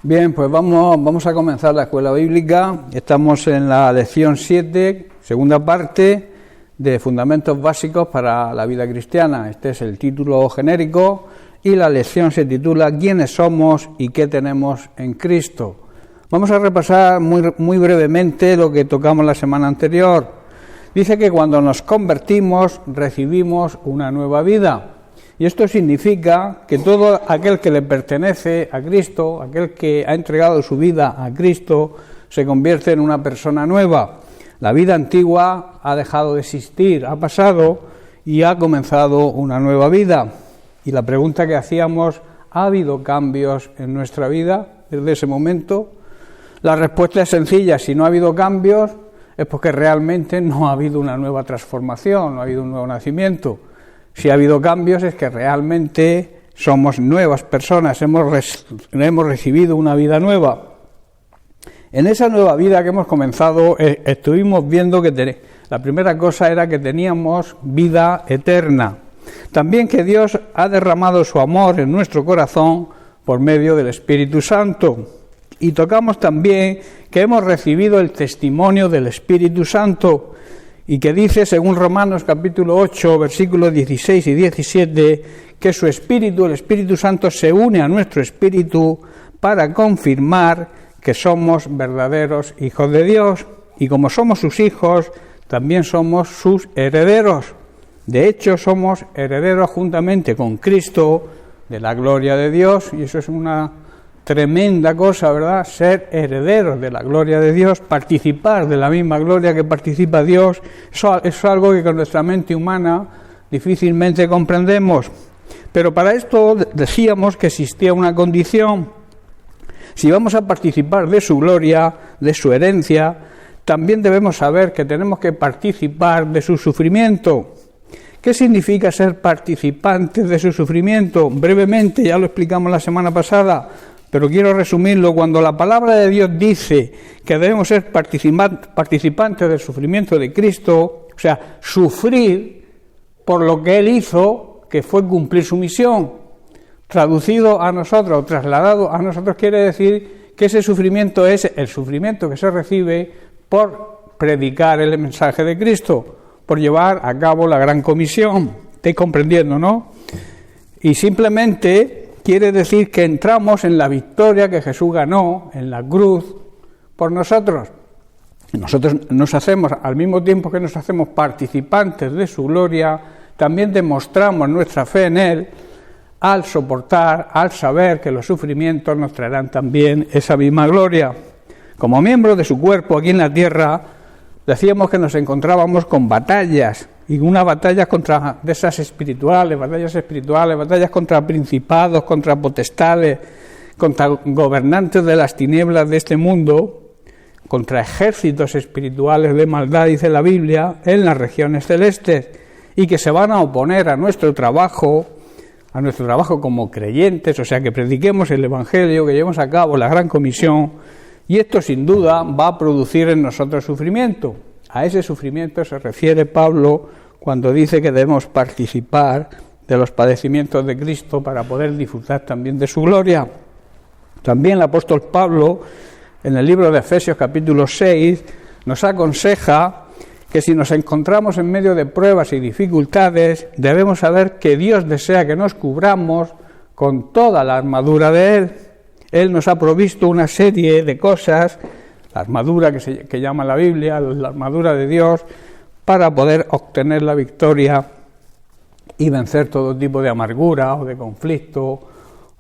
Bien, pues vamos a comenzar la escuela bíblica. Estamos en la lección 7, segunda parte de Fundamentos Básicos para la Vida Cristiana. Este es el título genérico y la lección se titula ¿Quiénes somos y qué tenemos en Cristo? Vamos a repasar muy brevemente lo que tocamos la semana anterior. Dice que cuando nos convertimos recibimos una nueva vida. Y esto significa que todo aquel que le pertenece a Cristo, aquel que ha entregado su vida a Cristo, se convierte en una persona nueva. La vida antigua ha dejado de existir, ha pasado y ha comenzado una nueva vida. Y la pregunta que hacíamos, ¿ha habido cambios en nuestra vida desde ese momento? La respuesta es sencilla, si no ha habido cambios es porque realmente no ha habido una nueva transformación, no ha habido un nuevo nacimiento. Si ha habido cambios es que realmente somos nuevas personas, hemos recibido una vida nueva. En esa nueva vida que hemos comenzado estuvimos viendo que la primera cosa era que teníamos vida eterna. También que Dios ha derramado su amor en nuestro corazón por medio del Espíritu Santo. Y tocamos también que hemos recibido el testimonio del Espíritu Santo. Y que dice, según Romanos capítulo 8, versículos 16 y 17, que su Espíritu, el Espíritu Santo, se une a nuestro Espíritu para confirmar que somos verdaderos hijos de Dios. Y como somos sus hijos, también somos sus herederos. De hecho, somos herederos juntamente con Cristo de la gloria de Dios. Y eso es una tremenda cosa, ¿verdad? Ser herederos de la gloria de Dios, participar de la misma gloria que participa Dios, eso es algo que con nuestra mente humana difícilmente comprendemos. Pero para esto decíamos que existía una condición. Si vamos a participar de su gloria, de su herencia, también debemos saber que tenemos que participar de su sufrimiento. ¿Qué significa ser participantes de su sufrimiento? Brevemente, ya lo explicamos la semana pasada, pero quiero resumirlo. Cuando la palabra de Dios dice que debemos ser participantes del sufrimiento de Cristo, o sea, sufrir por lo que Él hizo, que fue cumplir su misión, traducido a nosotros, trasladado a nosotros, quiere decir que ese sufrimiento es el sufrimiento que se recibe por predicar el mensaje de Cristo, por llevar a cabo la gran comisión. ¿Estáis comprendiendo, no? Y simplemente quiere decir que entramos en la victoria que Jesús ganó en la cruz por nosotros. Nosotros nos hacemos, al mismo tiempo que nos hacemos participantes de su gloria, también demostramos nuestra fe en Él al soportar, al saber que los sufrimientos nos traerán también esa misma gloria. Como miembros de su cuerpo aquí en la tierra, decíamos que nos encontrábamos con batallas, y unas batallas contra de esas espirituales, batallas contra principados, contra potestades, contra gobernantes de las tinieblas de este mundo, contra ejércitos espirituales de maldad, dice la Biblia, en las regiones celestes, y que se van a oponer a nuestro trabajo como creyentes, o sea, que prediquemos el Evangelio, que llevemos a cabo la gran comisión, y esto sin duda va a producir en nosotros sufrimiento. A ese sufrimiento se refiere Pablo cuando dice que debemos participar de los padecimientos de Cristo para poder disfrutar también de su gloria. También el apóstol Pablo, en el libro de Efesios capítulo 6, nos aconseja que si nos encontramos en medio de pruebas y dificultades, debemos saber que Dios desea que nos cubramos con toda la armadura de Él. Él nos ha provisto una serie de cosas, la armadura que llama la Biblia, la armadura de Dios, para poder obtener la victoria y vencer todo tipo de amargura o de conflicto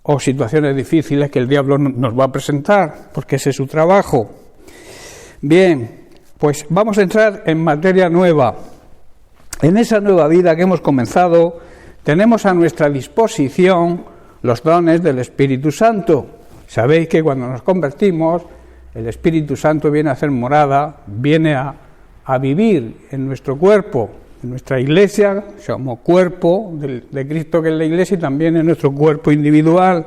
o situaciones difíciles que el diablo nos va a presentar, porque ese es su trabajo. Bien, pues vamos a entrar en materia nueva. En esa nueva vida que hemos comenzado, tenemos a nuestra disposición los dones del Espíritu Santo. Sabéis que cuando nos convertimos, el Espíritu Santo viene a hacer morada, viene a vivir en nuestro cuerpo, en nuestra iglesia, somos cuerpo de Cristo que es la iglesia y también en nuestro cuerpo individual.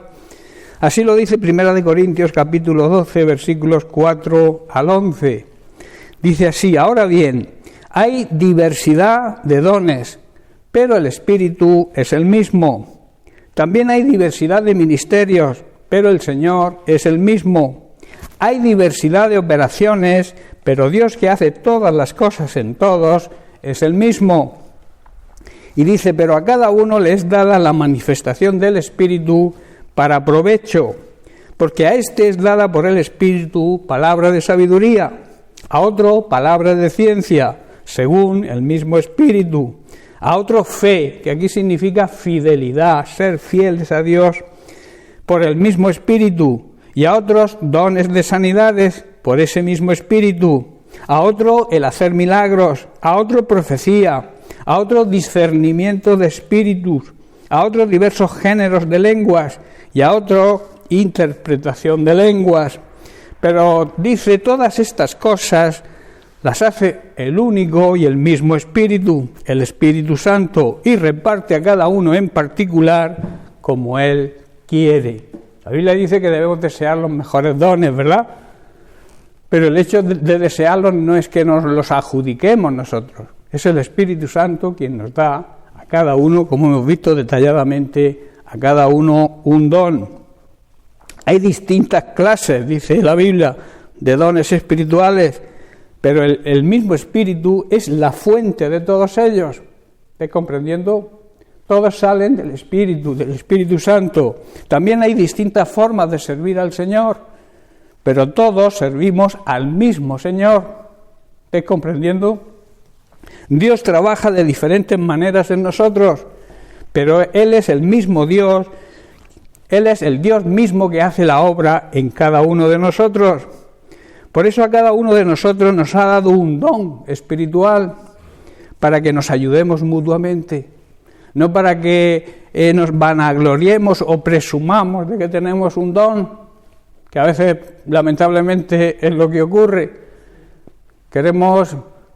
Así lo dice 1 Corintios capítulo 12, versículos 4 al 11. Dice así: ahora bien, hay diversidad de dones, pero el Espíritu es el mismo. También hay diversidad de ministerios, pero el Señor es el mismo. Hay diversidad de operaciones, pero Dios que hace todas las cosas en todos es el mismo. Y dice, pero a cada uno le es dada la manifestación del Espíritu para provecho, porque a este es dada por el Espíritu palabra de sabiduría, a otro palabra de ciencia, según el mismo Espíritu, a otro fe, que aquí significa fidelidad, ser fieles a Dios, por el mismo Espíritu, y a otros dones de sanidades, por ese mismo Espíritu, a otro el hacer milagros, a otro profecía, a otro discernimiento de espíritus, a otros diversos géneros de lenguas, y a otro interpretación de lenguas. Pero dice, todas estas cosas las hace el único y el mismo Espíritu, el Espíritu Santo, y reparte a cada uno en particular como Él quiere. La Biblia dice que debemos desear los mejores dones, ¿verdad? Pero el hecho de desearlos no es que nos los adjudiquemos nosotros, es el Espíritu Santo quien nos da a cada uno, como hemos visto detalladamente, a cada uno un don. Hay distintas clases, dice la Biblia, de dones espirituales, pero el mismo Espíritu es la fuente de todos ellos. ¿Estás comprendiendo? Todos salen del Espíritu Santo. También hay distintas formas de servir al Señor, pero todos servimos al mismo Señor. ¿Estás comprendiendo? Dios trabaja de diferentes maneras en nosotros, pero Él es el mismo Dios. Él es el Dios mismo que hace la obra en cada uno de nosotros. Por eso a cada uno de nosotros nos ha dado un don espiritual para que nos ayudemos mutuamente, no para que nos vanagloriemos o presumamos de que tenemos un don, que a veces lamentablemente es lo que ocurre.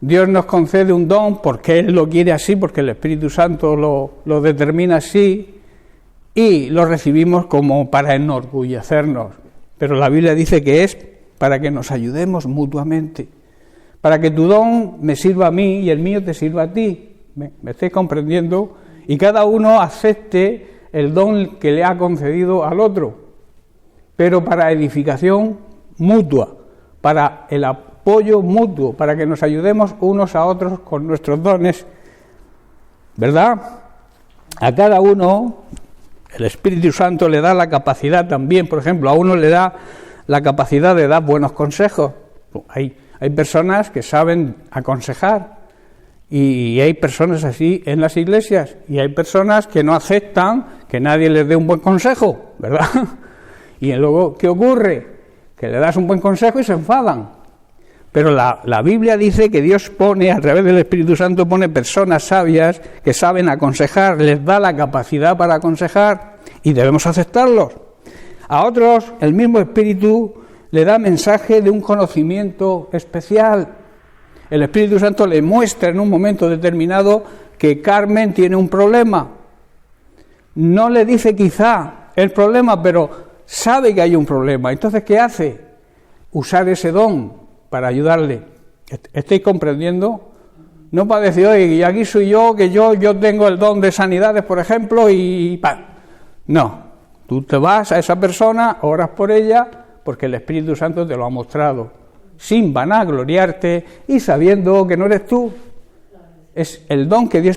Dios nos concede un don porque Él lo quiere así, porque el Espíritu Santo lo determina así, y lo recibimos como para enorgullecernos. Pero la Biblia dice que es para que nos ayudemos mutuamente, para que tu don me sirva a mí y el mío te sirva a ti. ¿Me estáis comprendiendo? Y cada uno acepte el don que le ha concedido al otro, pero para edificación mutua, para el apoyo mutuo, para que nos ayudemos unos a otros con nuestros dones, ¿verdad? A cada uno el Espíritu Santo le da la capacidad también, por ejemplo, a uno le da la capacidad de dar buenos consejos. Hay personas que saben aconsejar, y hay personas así en las iglesias, y hay personas que no aceptan que nadie les dé un buen consejo, ¿verdad? Y luego, ¿qué ocurre? Que le das un buen consejo y se enfadan. Pero la Biblia dice que Dios pone, a través del Espíritu Santo, pone personas sabias que saben aconsejar, les da la capacidad para aconsejar, y debemos aceptarlos. A otros, el mismo Espíritu le da mensaje de un conocimiento especial. El Espíritu Santo le muestra en un momento determinado que Carmen tiene un problema. No le dice quizá el problema, pero sabe que hay un problema. Entonces, ¿qué hace? Usar ese don para ayudarle. ¿Estáis comprendiendo? No para decir, oye, y aquí soy yo, que yo tengo el don de sanidades, por ejemplo, y ¡pam! No, tú te vas a esa persona, oras por ella, porque el Espíritu Santo te lo ha mostrado, sin vanagloriarte y sabiendo que no eres tú. Es el don que Dios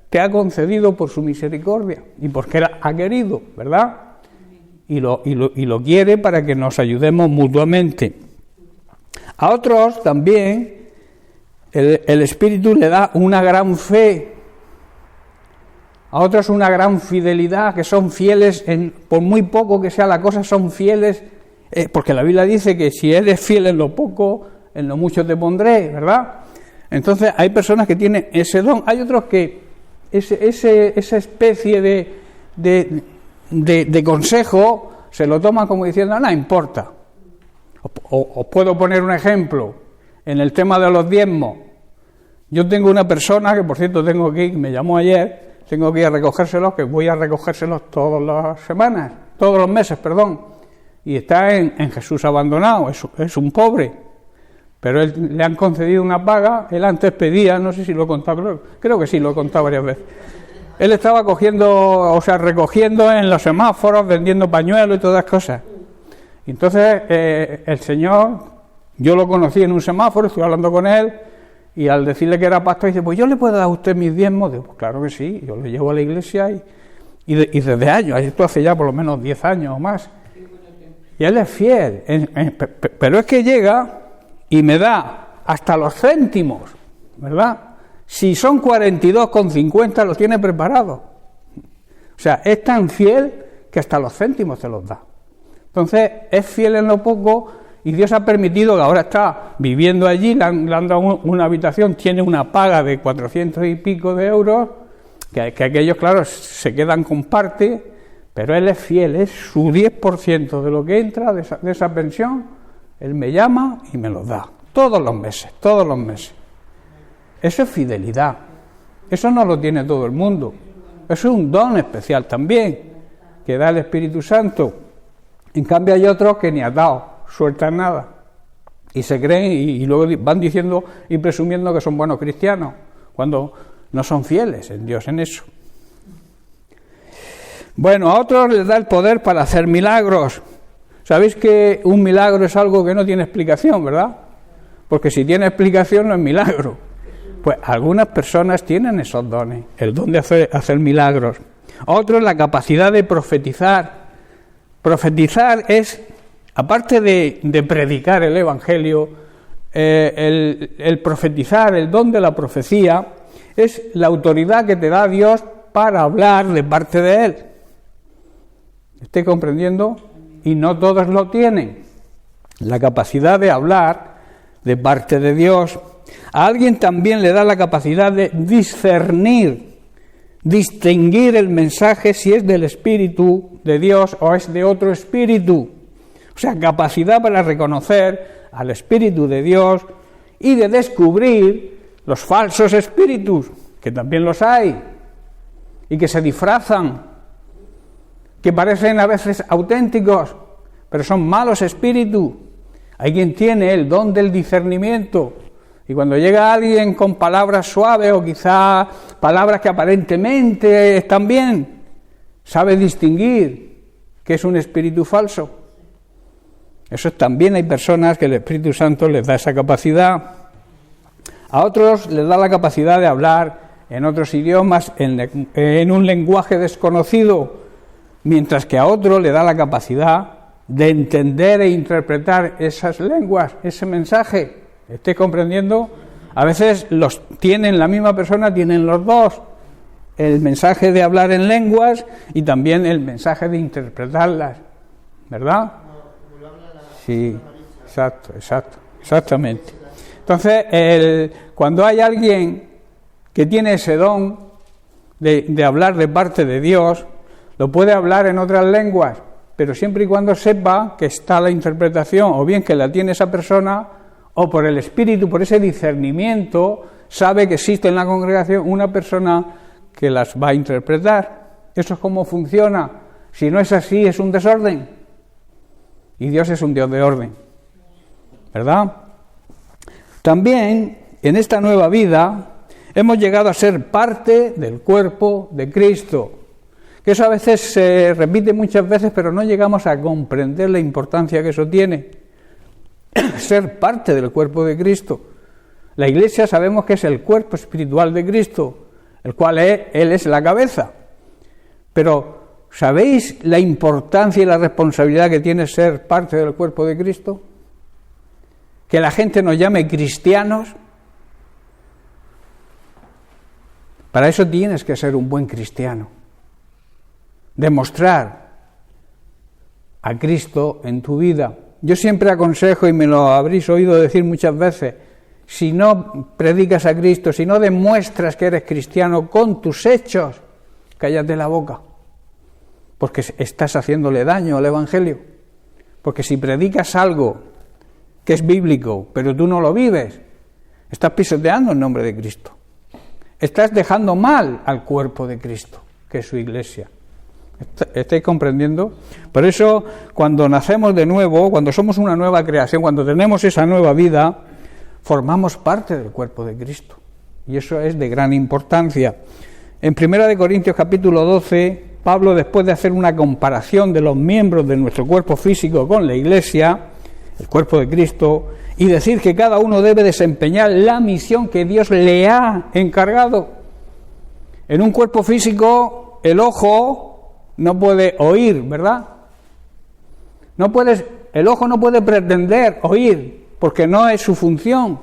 te ha concedido por su misericordia y porque ha querido, ¿verdad? Y lo quiere para que nos ayudemos mutuamente. A otros también el Espíritu le da una gran fe, a otros una gran fidelidad, que son fieles, por muy poco que sea la cosa, son fieles, porque la Biblia dice que si eres fiel en lo poco, en lo mucho te pondré, ¿verdad? Entonces hay personas que tienen ese don, hay otros que esa especie de consejo se lo toman como diciendo, no importa. Os puedo poner un ejemplo en el tema de los diezmos. Yo tengo una persona que, por cierto, me llamó ayer, tengo que ir a recogérselos, que voy a recogérselos todas las semanas, todos los meses, y está en Jesús abandonado, es un pobre, pero le han concedido una paga. Él antes pedía, no sé si lo he contado, creo que sí, lo he contado varias veces. Él estaba recogiendo en los semáforos, vendiendo pañuelos y todas cosas. Y entonces el señor, yo lo conocí en un semáforo, estuve hablando con él, y al decirle que era pastor, dice, pues yo le puedo dar a usted mis diezmos. Digo, pues claro que sí, yo le llevo a la iglesia y desde años, esto hace ya por lo menos 10 años o más. Y él es fiel, pero es que llega y me da hasta los céntimos, ¿verdad? Si son 42,50 lo tiene preparado. O sea, es tan fiel que hasta los céntimos se los da. Entonces, es fiel en lo poco y Dios ha permitido que ahora está viviendo allí, le han dado una habitación, tiene una paga de 400 y pico de euros, que aquellos, claro, se quedan con parte, pero él es fiel, es su 10% de lo que entra de esa pensión, él me llama y me lo da, todos los meses. Eso es fidelidad, eso no lo tiene todo el mundo, eso es un don especial también, que da el Espíritu Santo. En cambio hay otros que ni atado, sueltan nada, y se creen y luego van diciendo y presumiendo que son buenos cristianos, cuando no son fieles en Dios en eso. Bueno, a otros les da el poder para hacer milagros. Sabéis que un milagro es algo que no tiene explicación, ¿verdad? Porque si tiene explicación no es milagro. Pues algunas personas tienen esos dones, el don de hacer milagros. Otros la capacidad de profetizar. Profetizar es, aparte de predicar el Evangelio, el profetizar, el don de la profecía, es la autoridad que te da Dios para hablar de parte de Él. ¿Estoy comprendiendo? Y no todos lo tienen. La capacidad de hablar de parte de Dios. A alguien también le da la capacidad de discernir, distinguir el mensaje si es del Espíritu de Dios o es de otro espíritu. O sea, capacidad para reconocer al Espíritu de Dios y de descubrir los falsos espíritus, que también los hay, y que se disfrazan, que parecen a veces auténticos, pero son malos espíritus. Hay quien tiene el don del discernimiento, y cuando llega alguien con palabras suaves o quizá palabras que aparentemente están bien, sabe distinguir que es un espíritu falso. Eso también hay personas que el Espíritu Santo les da esa capacidad. A otros les da la capacidad de hablar en otros idiomas, en un lenguaje desconocido, mientras que a otro le da la capacidad de entender e interpretar esas lenguas, ese mensaje. ¿Estáis comprendiendo? A veces la misma persona tienen los dos, el mensaje de hablar en lenguas y también el mensaje de interpretarlas, ¿verdad? Sí, exactamente. Entonces, cuando hay alguien que tiene ese don de hablar de parte de Dios, lo puede hablar en otras lenguas, pero siempre y cuando sepa que está la interpretación, o bien que la tiene esa persona, o por el Espíritu, por ese discernimiento, sabe que existe en la congregación una persona que las va a interpretar. Eso es cómo funciona. Si no es así, es un desorden. Y Dios es un Dios de orden, ¿verdad? También, en esta nueva vida, hemos llegado a ser parte del cuerpo de Cristo. Que eso a veces se repite muchas veces, pero no llegamos a comprender la importancia que eso tiene. Ser parte del cuerpo de Cristo. La Iglesia sabemos que es el cuerpo espiritual de Cristo, el cual Él es la cabeza. Pero, ¿sabéis la importancia y la responsabilidad que tiene ser parte del cuerpo de Cristo? Que la gente nos llame cristianos. Para eso tienes que ser un buen cristiano. Demostrar a Cristo en tu vida. Yo siempre aconsejo, y me lo habréis oído decir muchas veces, si no predicas a Cristo, si no demuestras que eres cristiano con tus hechos, cállate la boca, porque estás haciéndole daño al Evangelio. Porque si predicas algo que es bíblico, pero tú no lo vives, estás pisoteando el nombre de Cristo. Estás dejando mal al cuerpo de Cristo, que es su Iglesia. ¿Estáis comprendiendo? Por eso, cuando nacemos de nuevo, cuando somos una nueva creación, cuando tenemos esa nueva vida, formamos parte del cuerpo de Cristo. Y eso es de gran importancia. En 1 Corintios capítulo 12, Pablo, después de hacer una comparación de los miembros de nuestro cuerpo físico con la Iglesia, el cuerpo de Cristo, y decir que cada uno debe desempeñar la misión que Dios le ha encargado. En un cuerpo físico, el ojo no puede oír, ¿verdad? El ojo no puede pretender oír, porque no es su función.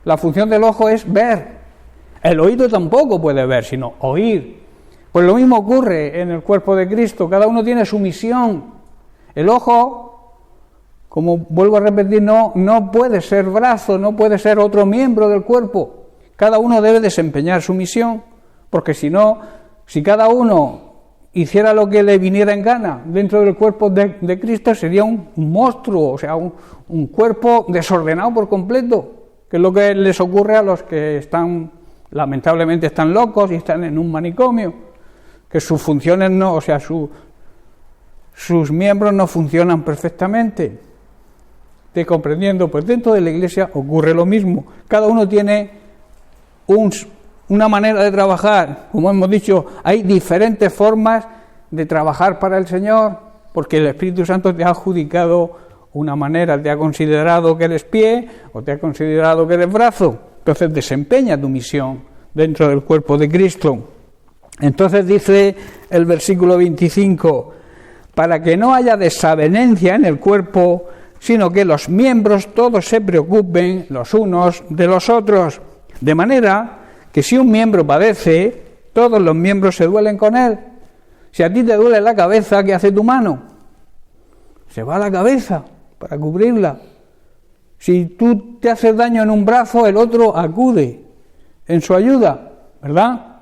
La función del ojo es ver. El oído tampoco puede ver, sino oír. Pues lo mismo ocurre en el cuerpo de Cristo. Cada uno tiene su misión. El ojo, como vuelvo a repetir, no puede ser brazo, no puede ser otro miembro del cuerpo. Cada uno debe desempeñar su misión, porque si no, si cada uno hiciera lo que le viniera en gana dentro del cuerpo de Cristo, sería un monstruo, o sea, un cuerpo desordenado por completo, que es lo que les ocurre a los que lamentablemente están locos y están en un manicomio, que sus funciones sus miembros no funcionan perfectamente. ¿Te comprendiendo? Pues dentro de la Iglesia ocurre lo mismo. Cada uno tiene una manera de trabajar. Como hemos dicho, hay diferentes formas de trabajar para el Señor, porque el Espíritu Santo te ha adjudicado una manera, te ha considerado que eres pie o te ha considerado que eres brazo. Entonces desempeña tu misión dentro del cuerpo de Cristo. Entonces dice el versículo 25, para que no haya desavenencia en el cuerpo, sino que los miembros todos se preocupen los unos de los otros, de manera que si un miembro padece, todos los miembros se duelen con él. Si a ti te duele la cabeza, ¿qué hace tu mano? Se va a la cabeza para cubrirla. Si tú te haces daño en un brazo, el otro acude en su ayuda, ¿verdad?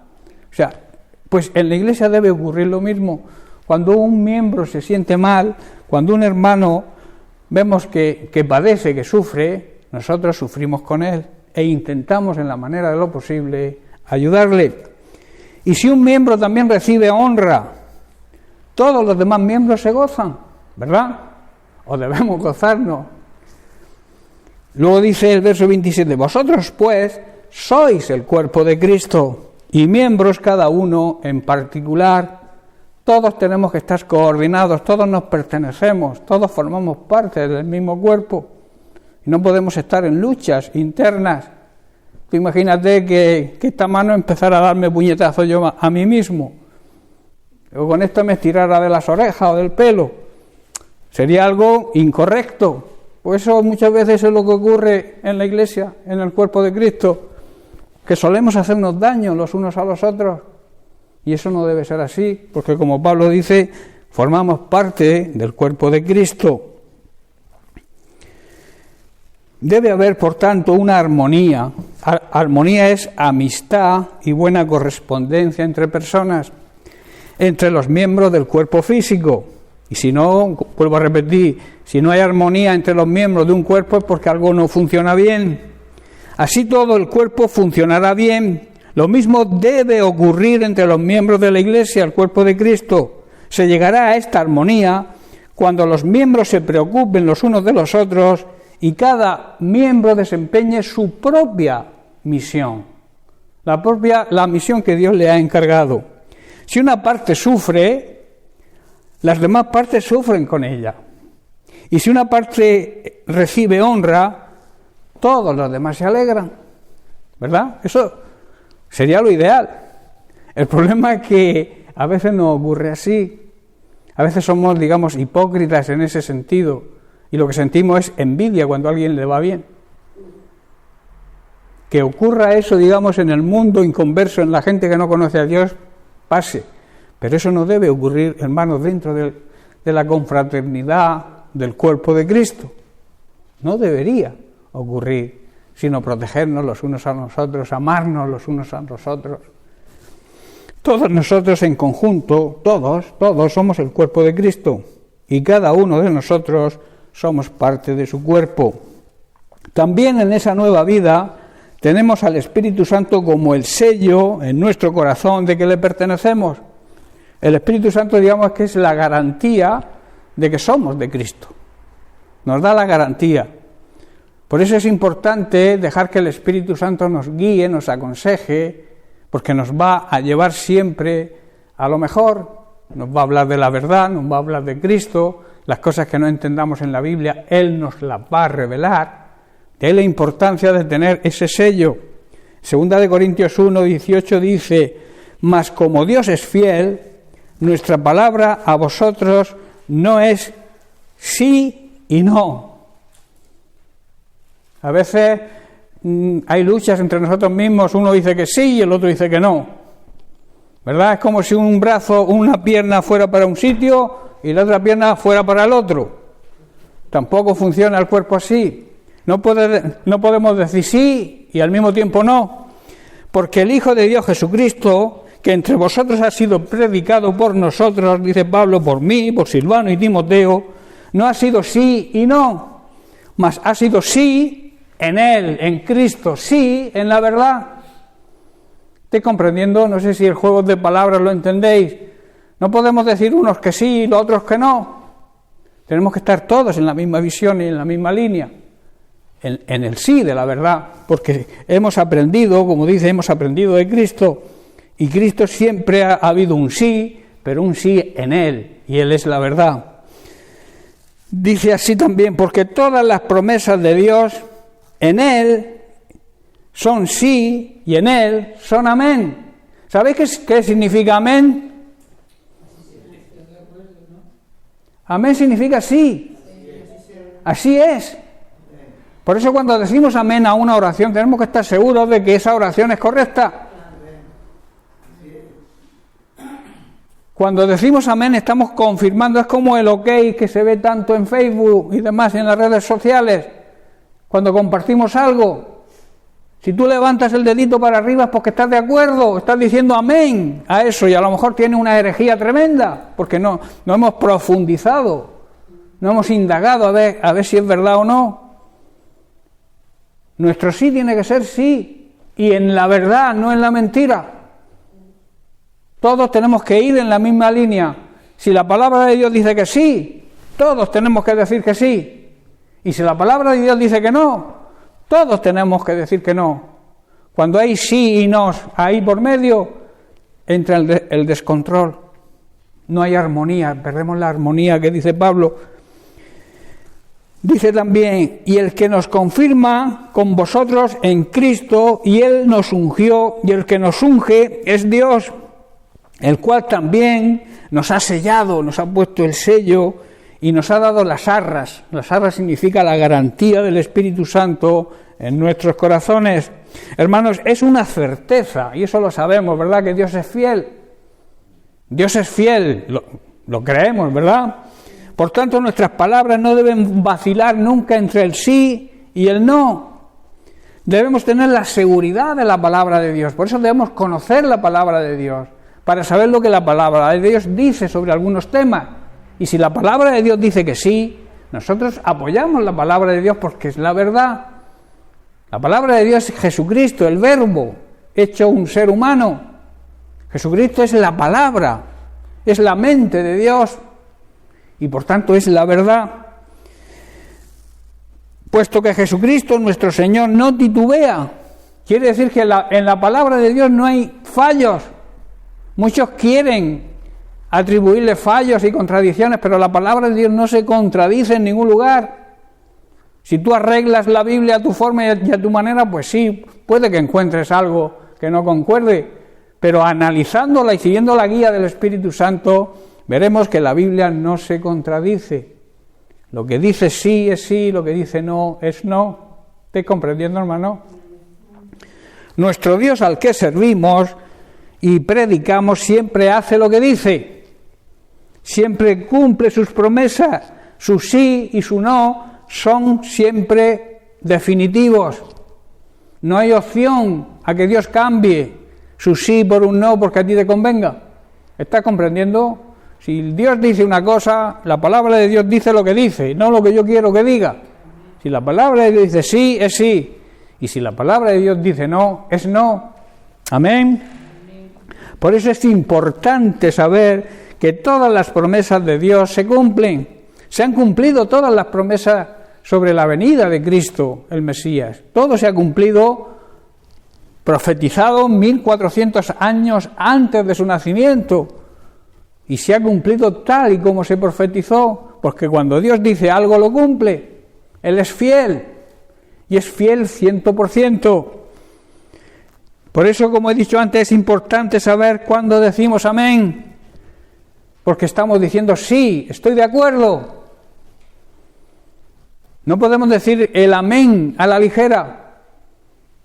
O sea, pues en la Iglesia debe ocurrir lo mismo. Cuando un miembro se siente mal, cuando un hermano vemos que padece, que sufre, nosotros sufrimos con él e intentamos en la manera de lo posible ayudarle. Y si un miembro también recibe honra, todos los demás miembros se gozan, ¿verdad? O debemos gozarnos. Luego dice el verso 27, vosotros pues sois el cuerpo de Cristo y miembros cada uno en particular. Todos tenemos que estar coordinados, todos nos pertenecemos, todos formamos parte del mismo cuerpo. Y no podemos estar en luchas internas. Tú imagínate que esta mano empezara a darme puñetazos yo a mí mismo. O con esto me estirara de las orejas o del pelo. Sería algo incorrecto. Pues eso muchas veces es lo que ocurre en la Iglesia, en el cuerpo de Cristo, que solemos hacernos daño los unos a los otros. Y eso no debe ser así, porque como Pablo dice, formamos parte del cuerpo de Cristo. Debe haber, por tanto, una armonía. Armonía es amistad y buena correspondencia entre personas, entre los miembros del cuerpo físico. Y si no, vuelvo a repetir, si no hay armonía entre los miembros de un cuerpo es porque algo no funciona bien. Así todo el cuerpo funcionará bien. Lo mismo debe ocurrir entre los miembros de la Iglesia, el cuerpo de Cristo. Se llegará a esta armonía cuando los miembros se preocupen los unos de los otros y cada miembro desempeñe su propia misión, la misión que Dios le ha encargado. Si una parte sufre, las demás partes sufren con ella. Y si una parte recibe honra, todos los demás se alegran, ¿verdad? Eso sería lo ideal. El problema es que a veces no ocurre así. A veces somos, digamos, hipócritas en ese sentido. Y lo que sentimos es envidia cuando a alguien le va bien. Que ocurra eso, digamos, en el mundo inconverso, en la gente que no conoce a Dios, pase. Pero eso no debe ocurrir, hermanos, dentro de la confraternidad del cuerpo de Cristo. No debería ocurrir, sino protegernos los unos a los otros, amarnos los unos a los otros. Todos nosotros en conjunto, todos somos el cuerpo de Cristo y cada uno de nosotros somos parte de su cuerpo. También en esa nueva vida tenemos al Espíritu Santo como el sello en nuestro corazón de que le pertenecemos. El Espíritu Santo, digamos, que es la garantía de que somos de Cristo. Nos da la garantía. Por eso es importante dejar que el Espíritu Santo nos guíe, nos aconseje, porque nos va a llevar siempre a lo mejor, nos va a hablar de la verdad, nos va a hablar de Cristo, las cosas que no entendamos en la Biblia, Él nos las va a revelar. De ahí la importancia de tener ese sello. Segunda de Corintios 1:18 dice: mas como Dios es fiel, nuestra palabra a vosotros no es sí y no. A veces hay luchas entre nosotros mismos, uno dice que sí y el otro dice que no, ¿verdad? Es como si un brazo, una pierna fuera para un sitio y la otra pierna fuera para el otro. Tampoco funciona el cuerpo así. No podemos decir sí y al mismo tiempo no, porque el Hijo de Dios Jesucristo, que entre vosotros ha sido predicado por nosotros, dice Pablo, por mí, por Silvano y Timoteo, no ha sido sí y no, mas ha sido sí en Él, en Cristo, sí en la verdad. ¿Estoy comprendiendo? No sé si el juego de palabras lo entendéis. No podemos decir unos que sí y los otros que no. Tenemos que estar todos en la misma visión y en la misma línea, en el sí de la verdad, porque hemos aprendido, como dice, hemos aprendido de Cristo, y Cristo siempre ha habido un sí, pero un sí en Él, y Él es la verdad. Dice así también, porque todas las promesas de Dios en Él son sí y en Él son amén. ¿Sabéis qué significa amén? Amén significa sí. Así es. Por eso cuando decimos amén a una oración tenemos que estar seguros de que esa oración es correcta. Cuando decimos amén estamos confirmando, es como el ok que se ve tanto en Facebook y demás en las redes sociales. Cuando compartimos algo, si tú levantas el dedito para arriba es porque estás de acuerdo, estás diciendo amén a eso, y a lo mejor tiene una herejía tremenda, porque no hemos profundizado, no hemos indagado a ver si es verdad o no. Nuestro sí tiene que ser sí, y en la verdad, no en la mentira. Todos tenemos que ir en la misma línea. Si la palabra de Dios dice que sí, todos tenemos que decir que sí. Y si la palabra de Dios dice que no, todos tenemos que decir que no. Cuando hay sí y no ahí por medio, entra el descontrol. No hay armonía, perdemos la armonía que dice Pablo. Dice también, y el que nos confirma con vosotros en Cristo, y Él nos ungió, y el que nos unge es Dios, el cual también nos ha sellado, nos ha puesto el sello y nos ha dado las arras. Las arras significa la garantía del Espíritu Santo en nuestros corazones. Hermanos, es una certeza, y eso lo sabemos, ¿verdad? Que Dios es fiel. Dios es fiel, lo creemos, ¿verdad? Por tanto, nuestras palabras no deben vacilar nunca entre el sí y el no. Debemos tener la seguridad de la palabra de Dios. Por eso debemos conocer la palabra de Dios, para saber lo que la palabra de Dios dice sobre algunos temas. Y si la palabra de Dios dice que sí, nosotros apoyamos la palabra de Dios porque es la verdad. La palabra de Dios es Jesucristo, el Verbo, hecho un ser humano. Jesucristo es la palabra, es la mente de Dios y por tanto es la verdad. Puesto que Jesucristo, nuestro Señor, no titubea, quiere decir que en la palabra de Dios no hay fallos. Muchos quieren atribuirle fallos y contradicciones, pero la palabra de Dios no se contradice en ningún lugar. Si tú arreglas la Biblia a tu forma y a tu manera, pues sí, puede que encuentres algo que no concuerde, pero analizándola y siguiendo la guía del Espíritu Santo, veremos que la Biblia no se contradice. Lo que dice sí es sí, lo que dice no es no. ¿Estás comprendiendo, hermano? Nuestro Dios al que servimos y predicamos siempre hace lo que dice, siempre cumple sus promesas, su sí y su no son siempre definitivos. No hay opción a que Dios cambie su sí por un no porque a ti te convenga. ¿Estás comprendiendo? Si Dios dice una cosa, la palabra de Dios dice lo que dice, no lo que yo quiero que diga. Si la palabra de Dios dice sí, es sí. Y si la palabra de Dios dice no, es no. Amén. Por eso es importante saber que todas las promesas de Dios se cumplen. Se han cumplido todas las promesas sobre la venida de Cristo, el Mesías. Todo se ha cumplido profetizado 1400 años antes de su nacimiento, y se ha cumplido tal y como se profetizó, porque cuando Dios dice algo lo cumple. Él es fiel, y es fiel 100%. Por eso, como he dicho antes, es importante saber cuándo decimos amén, porque estamos diciendo sí, estoy de acuerdo. No podemos decir el amén a la ligera.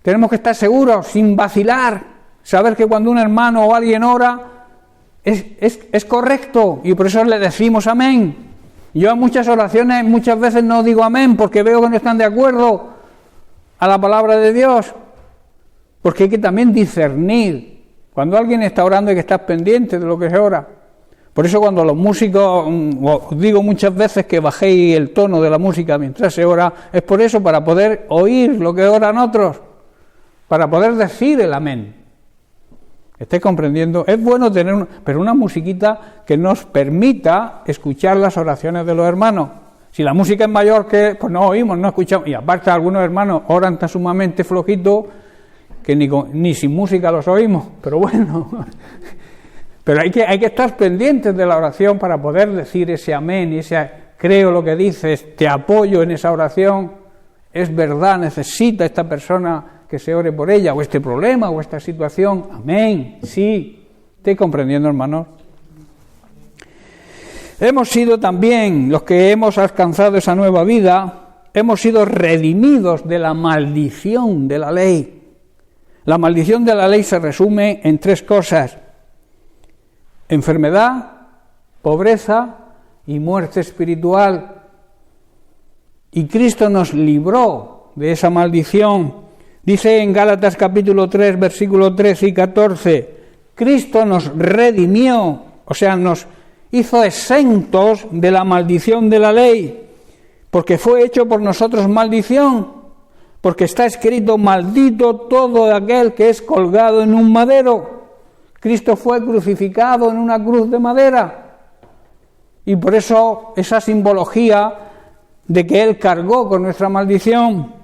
Tenemos que estar seguros, sin vacilar, saber que cuando un hermano o alguien ora, es correcto, y por eso le decimos amén. Yo en muchas oraciones muchas veces no digo amén porque veo que no están de acuerdo a la palabra de Dios, porque hay que también discernir. Cuando alguien está orando hay que estar pendiente de lo que se ora. Por eso cuando los músicos, os digo muchas veces que bajéis el tono de la música mientras se ora, es por eso, para poder oír lo que oran otros, para poder decir el amén. ¿Estáis comprendiendo? Es bueno tener pero una musiquita que nos permita escuchar las oraciones de los hermanos. Si la música es mayor que, pues no oímos, no escuchamos. Y aparte algunos hermanos oran tan sumamente flojito que ni sin música los oímos. Pero bueno, pero hay que estar pendientes de la oración para poder decir ese amén y ese creo lo que dices, te apoyo en esa oración, es verdad, necesita esta persona que se ore por ella, o este problema, o esta situación, amén, sí. ¿Estáis comprendiendo, hermanos? Hemos sido también, los que hemos alcanzado esa nueva vida, hemos sido redimidos de la maldición de la ley. La maldición de la ley se resume en 3 cosas: enfermedad, pobreza y muerte espiritual. Y Cristo nos libró de esa maldición. Dice en Gálatas capítulo 3, versículos 13 y 14, Cristo nos redimió, o sea, nos hizo exentos de la maldición de la ley, porque fue hecho por nosotros maldición, porque está escrito: maldito todo aquel que es colgado en un madero. Cristo fue crucificado en una cruz de madera, y por eso esa simbología de que Él cargó con nuestra maldición.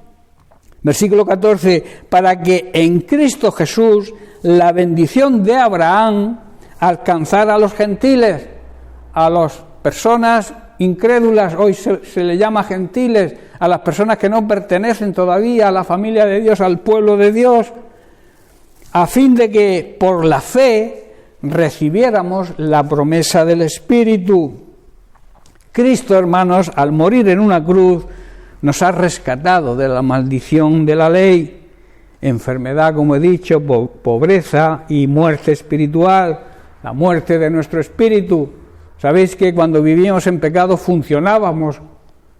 Versículo 14, para que en Cristo Jesús la bendición de Abraham alcanzara a los gentiles, a las personas incrédulas, hoy se le llama gentiles, a las personas que no pertenecen todavía a la familia de Dios, al pueblo de Dios, a fin de que por la fe recibiéramos la promesa del Espíritu. Cristo, hermanos, al morir en una cruz, nos ha rescatado de la maldición de la ley, enfermedad, como he dicho, pobreza y muerte espiritual, la muerte de nuestro espíritu. Sabéis que cuando vivíamos en pecado funcionábamos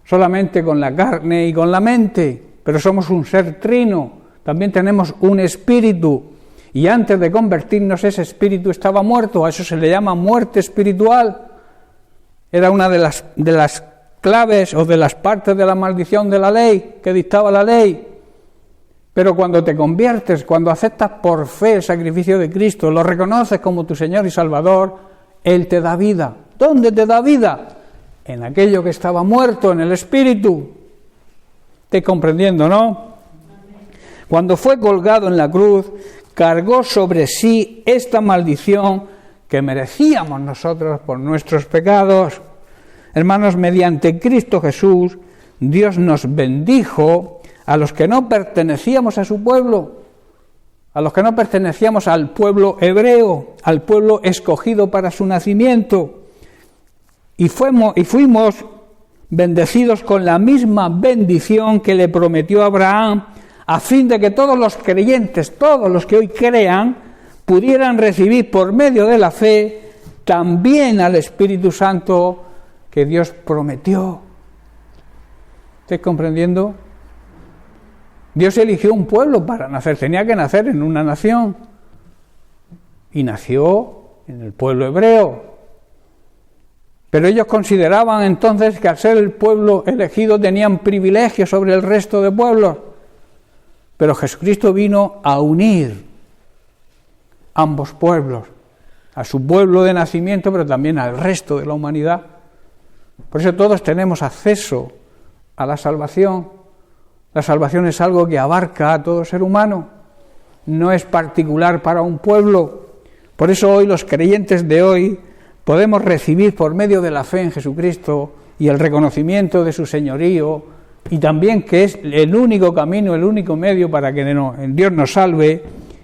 solamente con la carne y con la mente, pero somos un ser trino, también tenemos un espíritu, y antes de convertirnos ese espíritu estaba muerto, a eso se le llama muerte espiritual. Era una de las claves o de las partes de la maldición de la ley, que dictaba la ley. Pero cuando te conviertes, cuando aceptas por fe el sacrificio de Cristo, lo reconoces como tu Señor y Salvador, Él te da vida. ¿Dónde te da vida? En aquello que estaba muerto, en el Espíritu. ¿Estáis comprendiendo, no? Cuando fue colgado en la cruz, cargó sobre sí esta maldición que merecíamos nosotros por nuestros pecados. Hermanos, mediante Cristo Jesús, Dios nos bendijo a los que no pertenecíamos a su pueblo, a los que no pertenecíamos al pueblo hebreo, al pueblo escogido para su nacimiento, y fuimos bendecidos con la misma bendición que le prometió a Abraham, a fin de que todos los creyentes, todos los que hoy crean, pudieran recibir por medio de la fe también al Espíritu Santo que Dios prometió. ¿Estáis comprendiendo? Dios eligió un pueblo para nacer, tenía que nacer en una nación, y nació en el pueblo hebreo. Pero ellos consideraban entonces que al ser el pueblo elegido tenían privilegios sobre el resto de pueblos. Pero Jesucristo vino a unir ambos pueblos, a su pueblo de nacimiento, pero también al resto de la humanidad. Por eso todos tenemos acceso a la salvación. La salvación es algo que abarca a todo ser humano. no es particular para un pueblo. Por eso hoy los creyentes de hoy podemos recibir por medio de la fe en Jesucristo y el reconocimiento de su señorío, y también que es el único camino, el único medio para que Dios nos salve,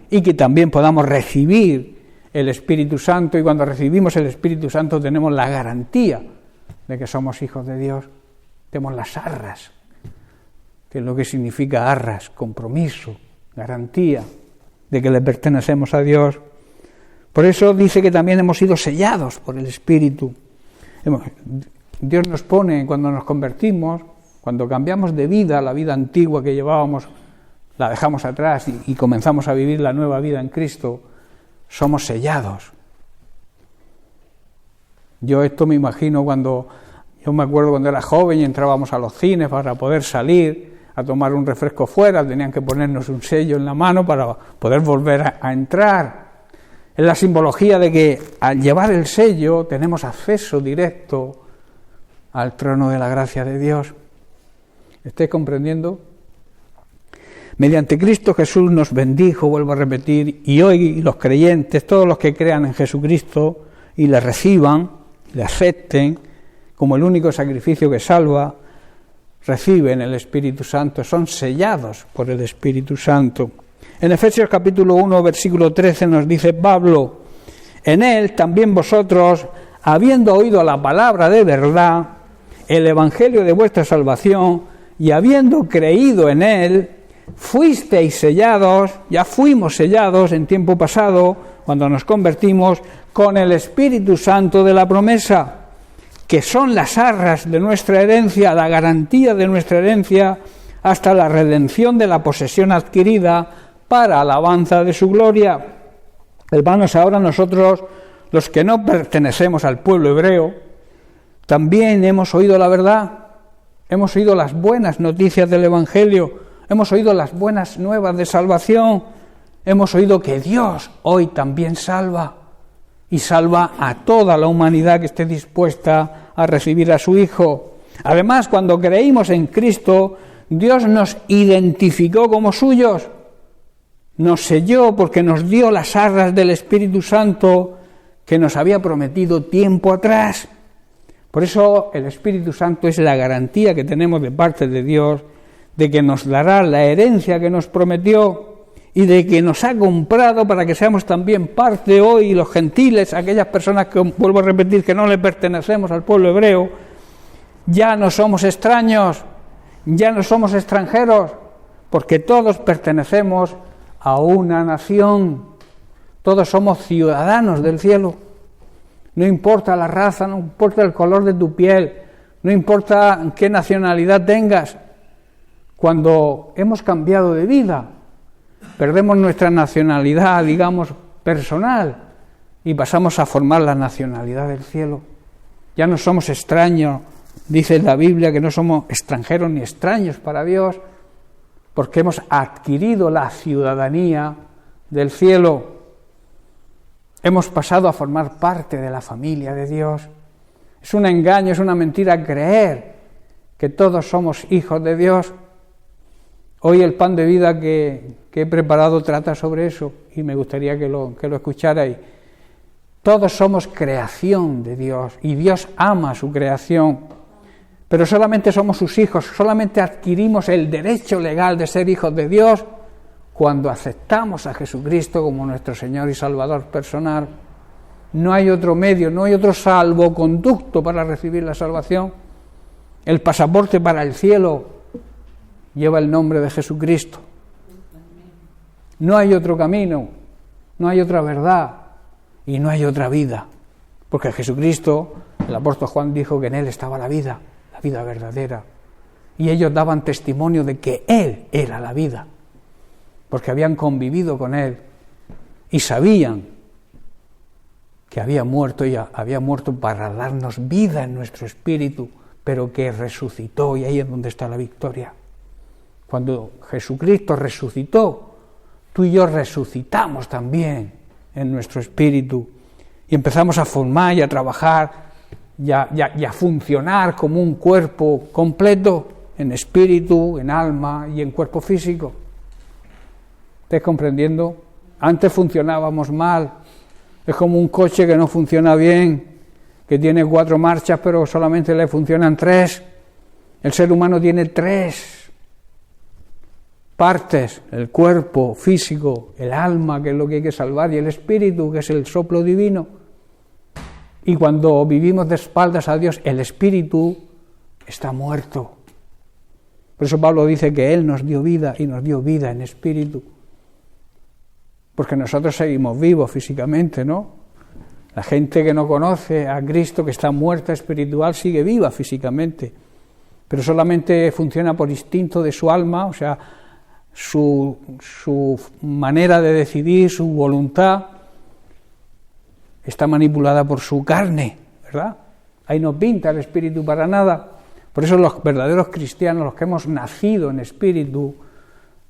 y que también podamos recibir el Espíritu Santo, y cuando recibimos el Espíritu Santo tenemos la garantía de que somos hijos de Dios. Tenemos las arras, que es lo que significa arras, compromiso, garantía de que le pertenecemos a Dios. Por eso dice que también hemos sido sellados por el Espíritu. Dios nos pone, cuando nos convertimos, cuando cambiamos de vida, la vida antigua que llevábamos, la dejamos atrás y comenzamos a vivir la nueva vida en Cristo, somos sellados. Yo esto me imagino yo me acuerdo cuando era joven y entrábamos a los cines para poder salir a tomar un refresco fuera, tenían que ponernos un sello en la mano para poder volver a entrar. Es la simbología de que al llevar el sello tenemos acceso directo al trono de la gracia de Dios. ¿Estáis comprendiendo? Mediante Cristo Jesús nos bendijo, vuelvo a repetir, y hoy los creyentes, todos los que crean en Jesucristo y le reciban, le acepten como el único sacrificio que salva, reciben el Espíritu Santo, son sellados por el Espíritu Santo. En Efesios capítulo 1, versículo 13 nos dice Pablo: en él también vosotros, habiendo oído la palabra de verdad, el evangelio de vuestra salvación, y habiendo creído en él, fuisteis sellados, ya fuimos sellados en tiempo pasado, cuando nos convertimos, con el Espíritu Santo de la promesa, que son las arras de nuestra herencia, la garantía de nuestra herencia, hasta la redención de la posesión adquirida para alabanza de su gloria. Hermanos, ahora nosotros, los que no pertenecemos al pueblo hebreo, también hemos oído la verdad, hemos oído las buenas noticias del Evangelio, hemos oído las buenas nuevas de salvación, hemos oído que Dios hoy también salva, y salva a toda la humanidad que esté dispuesta a recibir a su Hijo. Además, cuando creímos en Cristo, Dios nos identificó como suyos, nos selló porque nos dio las arras del Espíritu Santo que nos había prometido tiempo atrás. Por eso el Espíritu Santo es la garantía que tenemos de parte de Dios de que nos dará la herencia que nos prometió y de que nos ha comprado para que seamos también parte hoy, los gentiles, aquellas personas que, vuelvo a repetir, que no le pertenecemos al pueblo hebreo, ya no somos extraños, ya no somos extranjeros, porque todos pertenecemos a una nación, todos somos ciudadanos del cielo. No importa la raza, no importa el color de tu piel, no importa qué nacionalidad tengas. Cuando hemos cambiado de vida, perdemos nuestra nacionalidad, digamos, personal, y pasamos a formar la nacionalidad del cielo. Ya no somos extraños, dice la Biblia que no somos extranjeros ni extraños para Dios, porque hemos adquirido la ciudadanía del cielo. Hemos pasado a formar parte de la familia de Dios. Es un engaño, es una mentira creer que todos somos hijos de Dios. Hoy el pan de vida que he preparado trata sobre eso y me gustaría que lo escucharais. Todos somos creación de Dios y Dios ama su creación, pero solamente somos sus hijos, solamente adquirimos el derecho legal de ser hijos de Dios cuando aceptamos a Jesucristo como nuestro Señor y Salvador personal. No hay otro medio, no hay otro salvoconducto para recibir la salvación. El pasaporte para el cielo lleva el nombre de Jesucristo. No hay otro camino, no hay otra verdad y no hay otra vida. Porque Jesucristo, el apóstol Juan dijo que en Él estaba la vida verdadera. Y ellos daban testimonio de que Él era la vida, porque habían convivido con Él y sabían que había muerto y había muerto para darnos vida en nuestro espíritu, pero que resucitó, y ahí es donde está la victoria. Cuando Jesucristo resucitó, tú y yo resucitamos también en nuestro espíritu y empezamos a formar y a trabajar y a funcionar como un cuerpo completo en espíritu, en alma y en cuerpo físico. ¿Estáis comprendiendo? Antes funcionábamos mal. Es como un coche que no funciona bien, que tiene 4 marchas pero solamente le funcionan 3. El ser humano tiene 3 partes: el cuerpo físico, el alma, que es lo que hay que salvar, y el espíritu, que es el soplo divino. Y cuando vivimos de espaldas a Dios, el espíritu está muerto. Por eso Pablo dice que Él nos dio vida, y nos dio vida en espíritu. Porque nosotros seguimos vivos físicamente, ¿no? La gente que no conoce a Cristo, que está muerta espiritual, sigue viva físicamente, pero solamente funciona por instinto de su alma, o sea, su manera de decidir, su voluntad, está manipulada por su carne, ¿verdad? Ahí no pinta el espíritu para nada. Por eso los verdaderos cristianos, los que hemos nacido en espíritu,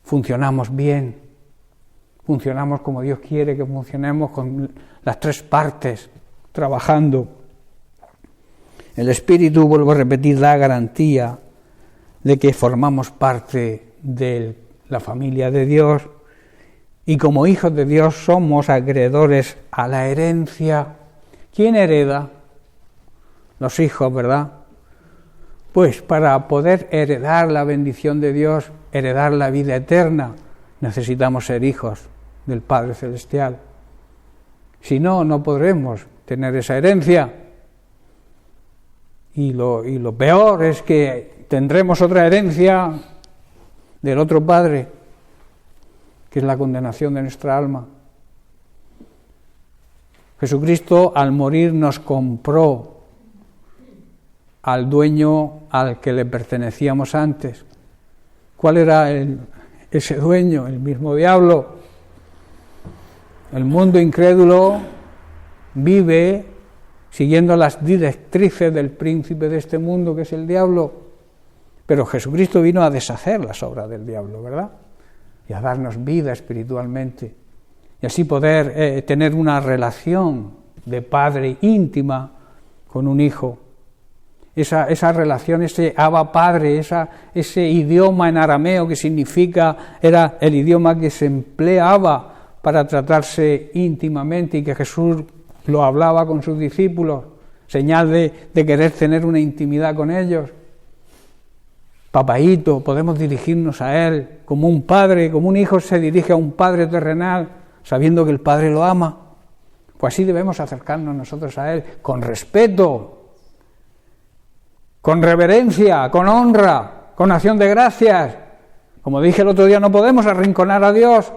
funcionamos bien. Funcionamos como Dios quiere que funcionemos, con las 3 partes trabajando. El espíritu, vuelvo a repetir, da garantía de que formamos parte de la familia de Dios, y como hijos de Dios somos acreedores a la herencia. ¿Quién hereda? Los hijos, ¿verdad? Pues para poder heredar la bendición de Dios, heredar la vida eterna, necesitamos ser hijos del Padre Celestial. Si no, no podremos tener esa herencia. Y lo peor es que tendremos otra herencia del otro Padre, que es la condenación de nuestra alma. Jesucristo, al morir, nos compró al dueño al que le pertenecíamos antes. ¿Cuál era ese dueño? El mismo diablo. El mundo incrédulo vive siguiendo las directrices del príncipe de este mundo, que es el diablo. Pero Jesucristo vino a deshacer las obras del diablo, ¿verdad? Y a darnos vida espiritualmente. Y así poder tener una relación de padre íntima con un hijo. Esa relación, ese Abba Padre, ese idioma en arameo que significa, era el idioma que se empleaba para tratarse íntimamente, y que Jesús lo hablaba con sus discípulos, señal de querer tener una intimidad con ellos. Papaíto, podemos dirigirnos a Él como un padre, como un hijo se dirige a un padre terrenal, sabiendo que el Padre lo ama. Pues así debemos acercarnos nosotros a Él, con respeto, con reverencia, con honra, con acción de gracias. Como dije el otro día, no podemos arrinconar a Dios,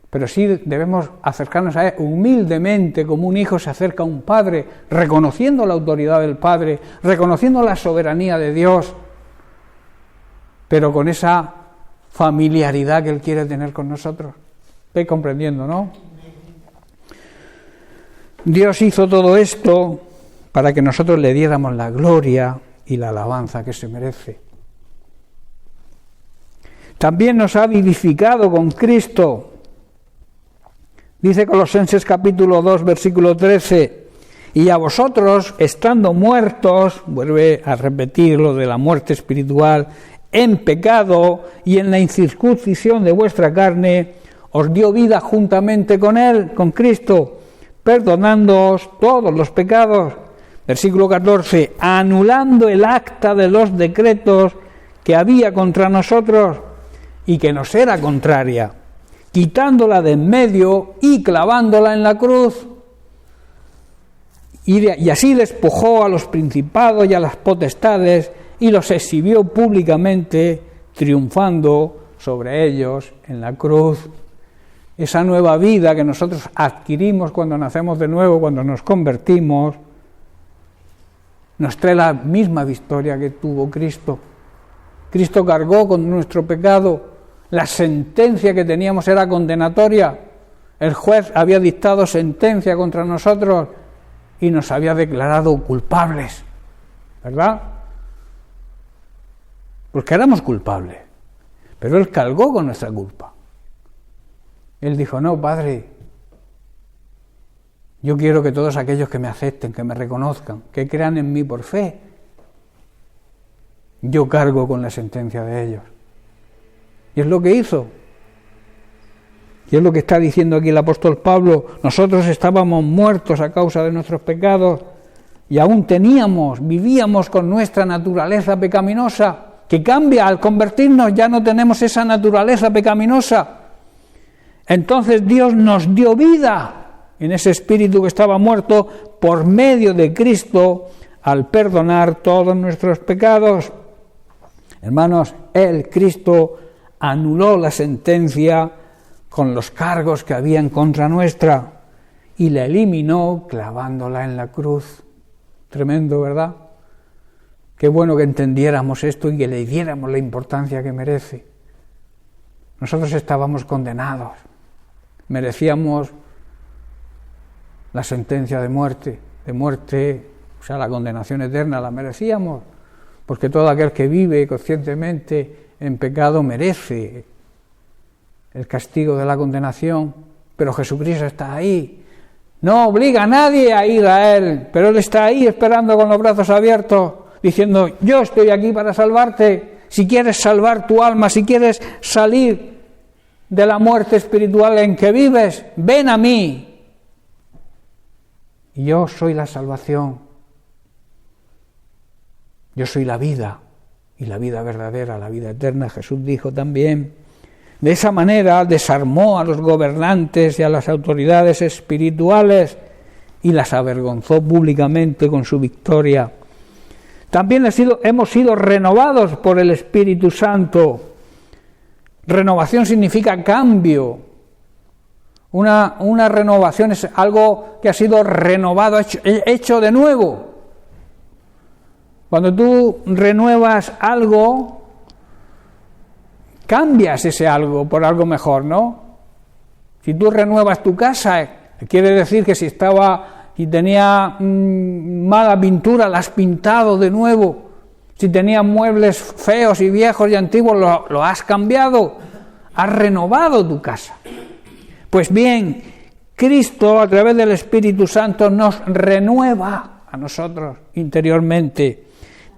pero sí debemos acercarnos a Él humildemente, como un hijo se acerca a un padre, reconociendo la autoridad del Padre, reconociendo la soberanía de Dios, pero con esa familiaridad que Él quiere tener con nosotros. ¿Estáis comprendiendo, no? Dios hizo todo esto para que nosotros le diéramos la gloria y la alabanza que se merece. También nos ha vivificado con Cristo. Dice Colosenses capítulo 2, versículo 13, y a vosotros, estando muertos, vuelve a repetir lo de la muerte espiritual, en pecado y en la incircuncisión de vuestra carne, os dio vida juntamente con Él, con Cristo, perdonándoos todos los pecados. Versículo 14, anulando el acta de los decretos que había contra nosotros y que nos era contraria, quitándola de en medio y clavándola en la cruz. Y así despojó a los principados y a las potestades y los exhibió públicamente, triunfando sobre ellos en la cruz. Esa nueva vida que nosotros adquirimos cuando nacemos de nuevo, cuando nos convertimos, nos trae la misma victoria que tuvo Cristo. Cristo cargó con nuestro pecado. La sentencia que teníamos era condenatoria. El juez había dictado sentencia contra nosotros y nos había declarado culpables, ¿verdad? Porque éramos culpables, pero Él cargó con nuestra culpa. Él dijo, no, Padre, yo quiero que todos aquellos que me acepten, que me reconozcan, que crean en mí por fe, yo cargo con la sentencia de ellos. Y es lo que hizo. Y es lo que está diciendo aquí el apóstol Pablo. Nosotros estábamos muertos a causa de nuestros pecados y aún vivíamos con nuestra naturaleza pecaminosa, que cambia al convertirnos, ya no tenemos esa naturaleza pecaminosa. Entonces Dios nos dio vida en ese espíritu que estaba muerto por medio de Cristo al perdonar todos nuestros pecados. Hermanos, Cristo anuló la sentencia con los cargos que había en contra nuestra y la eliminó clavándola en la cruz. Tremendo, ¿verdad? Qué bueno que entendiéramos esto y que le diéramos la importancia que merece. Nosotros estábamos condenados, merecíamos la sentencia de muerte, o sea, la condenación eterna, la merecíamos, porque todo aquel que vive conscientemente en pecado merece el castigo de la condenación, pero Jesucristo está ahí. No obliga a nadie a ir a Él, pero Él está ahí esperando con los brazos abiertos, diciendo, yo estoy aquí para salvarte. Si quieres salvar tu alma, si quieres salir de la muerte espiritual en que vives, ven a mí. Y yo soy la salvación. Yo soy la vida, y la vida verdadera, la vida eterna. Jesús dijo también. De esa manera desarmó a los gobernantes y a las autoridades espirituales y las avergonzó públicamente con su victoria. También hemos sido renovados por el Espíritu Santo. Renovación significa cambio. Una renovación es algo que ha sido renovado, hecho de nuevo. Cuando tú renuevas algo, cambias ese algo por algo mejor, ¿no? Si tú renuevas tu casa, quiere decir que si tenía mala pintura, la has pintado de nuevo. Si tenía muebles feos y viejos y antiguos, lo has cambiado. Has renovado tu casa. Pues bien, Cristo, a través del Espíritu Santo, nos renueva a nosotros interiormente.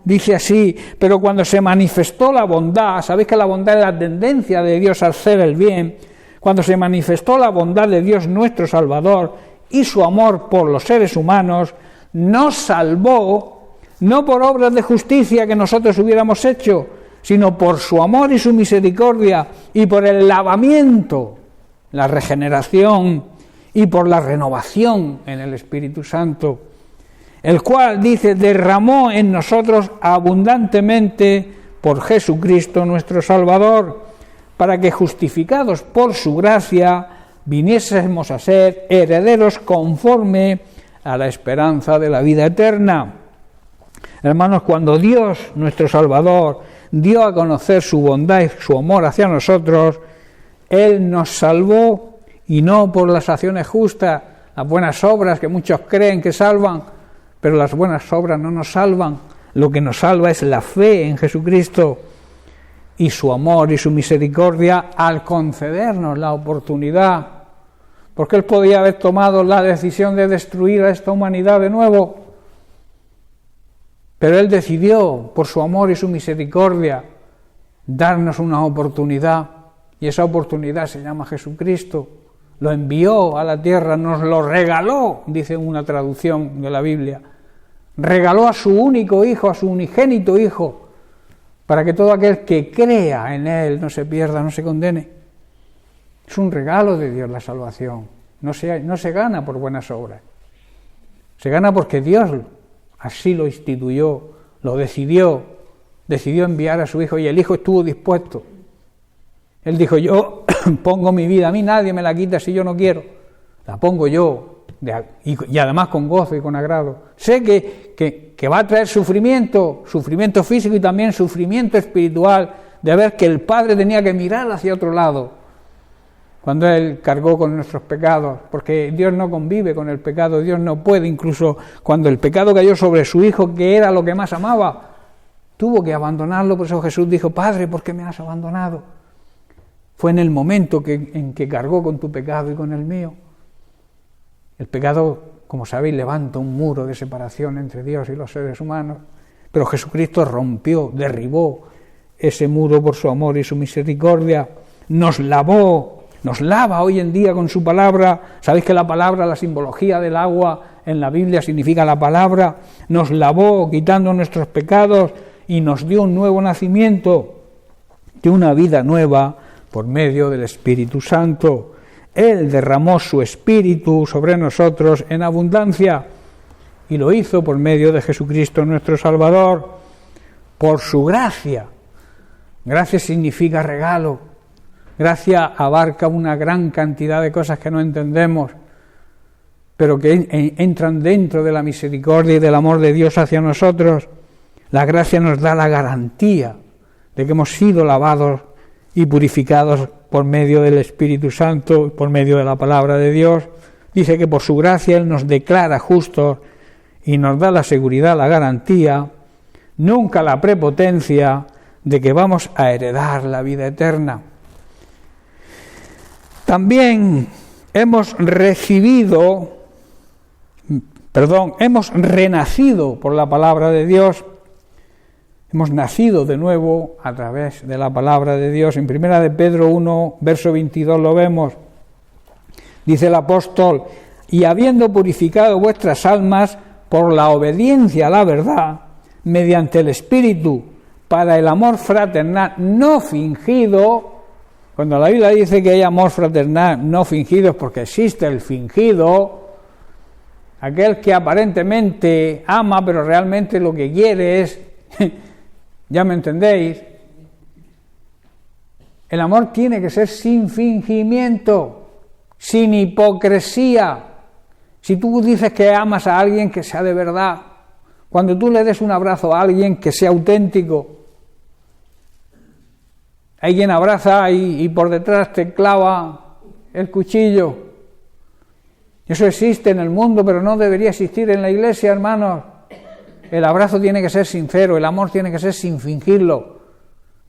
Dice así, pero cuando se manifestó la bondad, sabéis que la bondad es la tendencia de Dios a hacer el bien, cuando se manifestó la bondad de Dios nuestro Salvador y su amor por los seres humanos, nos salvó, no por obras de justicia que nosotros hubiéramos hecho, sino por su amor y su misericordia, y por el lavamiento, la regeneración, y por la renovación en el Espíritu Santo, el cual, dice, derramó en nosotros abundantemente por Jesucristo nuestro Salvador, para que, justificados por su gracia, viniésemos a ser herederos conforme a la esperanza de la vida eterna. Hermanos, cuando Dios, nuestro Salvador, dio a conocer su bondad y su amor hacia nosotros, Él nos salvó, y no por las acciones justas, las buenas obras que muchos creen que salvan, pero las buenas obras no nos salvan. Lo que nos salva es la fe en Jesucristo y su amor y su misericordia al concedernos la oportunidad, porque Él podía haber tomado la decisión de destruir a esta humanidad de nuevo, pero Él decidió, por su amor y su misericordia, darnos una oportunidad, y esa oportunidad se llama Jesucristo. Lo envió a la tierra, nos lo regaló, dice una traducción de la Biblia. Regaló a su único Hijo, a su unigénito Hijo, para que todo aquel que crea en Él no se pierda, no se condene. Es un regalo de Dios la salvación. No se gana por buenas obras. Se gana porque Dios así lo instituyó, lo decidió enviar a su Hijo, y el Hijo estuvo dispuesto. Él dijo, yo pongo mi vida, a mí nadie me la quita si yo no quiero, la pongo yo, y además con gozo y con agrado. Sé que va a traer sufrimiento físico y también sufrimiento espiritual, de ver que el Padre tenía que mirar hacia otro lado cuando Él cargó con nuestros pecados, porque Dios no convive con el pecado, Dios no puede, incluso cuando el pecado cayó sobre su Hijo, que era lo que más amaba, tuvo que abandonarlo. Por eso Jesús dijo, Padre, ¿por qué me has abandonado? Fue en el momento en que cargó con tu pecado y con el mío. El pecado, como sabéis, levanta un muro de separación entre Dios y los seres humanos, pero Jesucristo rompió, derribó ese muro por su amor y su misericordia, nos lavó, nos lava hoy en día con su palabra. Sabéis que la palabra, la simbología del agua en la Biblia significa la palabra. Nos lavó quitando nuestros pecados y nos dio un nuevo nacimiento, de una vida nueva por medio del Espíritu Santo. Él derramó su Espíritu sobre nosotros en abundancia y lo hizo por medio de Jesucristo nuestro Salvador, por su gracia. Gracia significa regalo. Gracia abarca una gran cantidad de cosas que no entendemos, pero que entran dentro de la misericordia y del amor de Dios hacia nosotros. La gracia nos da la garantía de que hemos sido lavados y purificados por medio del Espíritu Santo, por medio de la palabra de Dios. Dice que por su gracia Él nos declara justos y nos da la seguridad, la garantía, nunca la prepotencia de que vamos a heredar la vida eterna. También hemos renacido por la palabra de Dios. Hemos nacido de nuevo a través de la palabra de Dios. En 1 de Pedro 1, verso 22 lo vemos. Dice el apóstol: y habiendo purificado vuestras almas por la obediencia a la verdad, mediante el Espíritu, para el amor fraternal no fingido. Cuando la Biblia dice que hay amor fraternal no fingido, es porque existe el fingido, aquel que aparentemente ama, pero realmente lo que quiere es, ya me entendéis, el amor tiene que ser sin fingimiento, sin hipocresía. Si tú dices que amas a alguien, que sea de verdad. Cuando tú le des un abrazo a alguien, que sea auténtico. Hay quien abraza y por detrás te clava el cuchillo. Eso existe en el mundo, pero no debería existir en la iglesia, hermanos. El abrazo tiene que ser sincero, el amor tiene que ser sin fingirlo,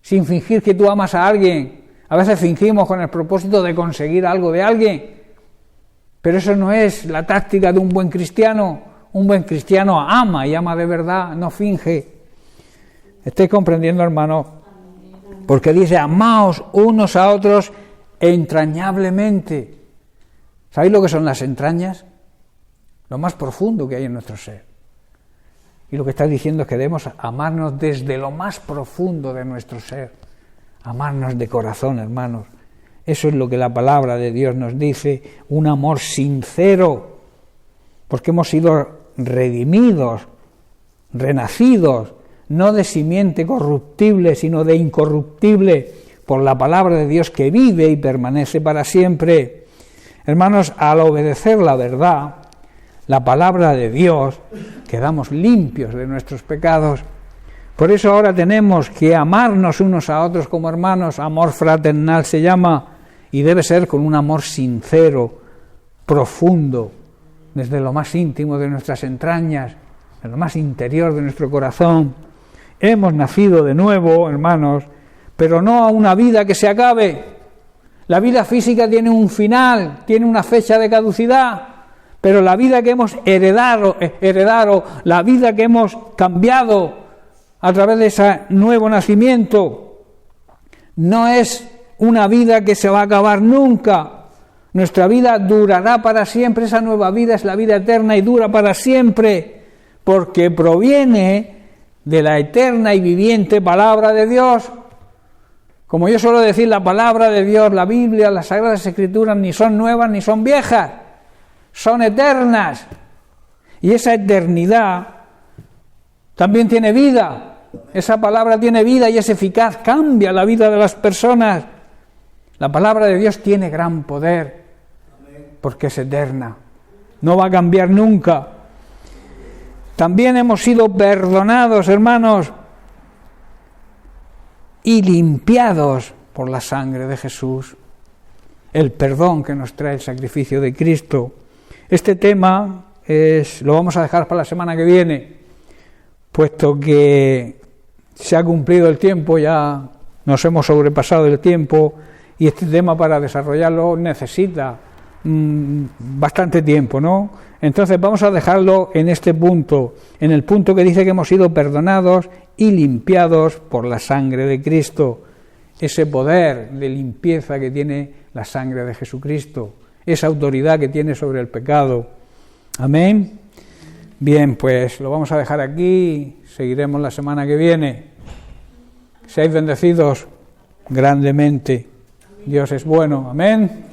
sin fingir que tú amas a alguien. A veces fingimos con el propósito de conseguir algo de alguien, pero eso no es la táctica de un buen cristiano. Un buen cristiano ama y ama de verdad, no finge. ¿Estáis comprendiendo, hermanos? Porque dice: amaos unos a otros entrañablemente. ¿Sabéis lo que son las entrañas? Lo más profundo que hay en nuestro ser. Y lo que está diciendo es que debemos amarnos desde lo más profundo de nuestro ser. Amarnos de corazón, hermanos. Eso es lo que la palabra de Dios nos dice, un amor sincero, porque hemos sido redimidos, renacidos, no de simiente corruptible, sino de incorruptible, por la palabra de Dios que vive y permanece para siempre. Hermanos, al obedecer la verdad, la palabra de Dios, quedamos limpios de nuestros pecados. Por eso ahora tenemos que amarnos unos a otros como hermanos. Amor fraternal se llama, y debe ser con un amor sincero, profundo, desde lo más íntimo de nuestras entrañas, en lo más interior de nuestro corazón. Hemos nacido de nuevo, hermanos, pero no a una vida que se acabe. La vida física tiene un final, tiene una fecha de caducidad, pero la vida que hemos heredado, la vida que hemos cambiado a través de ese nuevo nacimiento, no es una vida que se va a acabar nunca. Nuestra vida durará para siempre. Esa nueva vida es la vida eterna y dura para siempre, porque proviene de la eterna y viviente palabra de Dios. Como yo suelo decir, la palabra de Dios, la Biblia, las Sagradas Escrituras, ni son nuevas ni son viejas, son eternas. Y esa eternidad también tiene vida. Esa palabra tiene vida y es eficaz, cambia la vida de las personas. La palabra de Dios tiene gran poder, porque es eterna, no va a cambiar nunca. También hemos sido perdonados, hermanos, y limpiados por la sangre de Jesús, el perdón que nos trae el sacrificio de Cristo. Este tema lo vamos a dejar para la semana que viene, puesto que se ha cumplido el tiempo, ya nos hemos sobrepasado el tiempo, y este tema para desarrollarlo necesita bastante tiempo, ¿no? Entonces vamos a dejarlo en este punto, en el punto que dice que hemos sido perdonados y limpiados por la sangre de Cristo. ese poder de limpieza que tiene la sangre de Jesucristo, esa autoridad que tiene sobre el pecado. Amén. Bien, pues lo vamos a dejar aquí, seguiremos la semana que viene. Seáis bendecidos grandemente. Dios es bueno. Amén.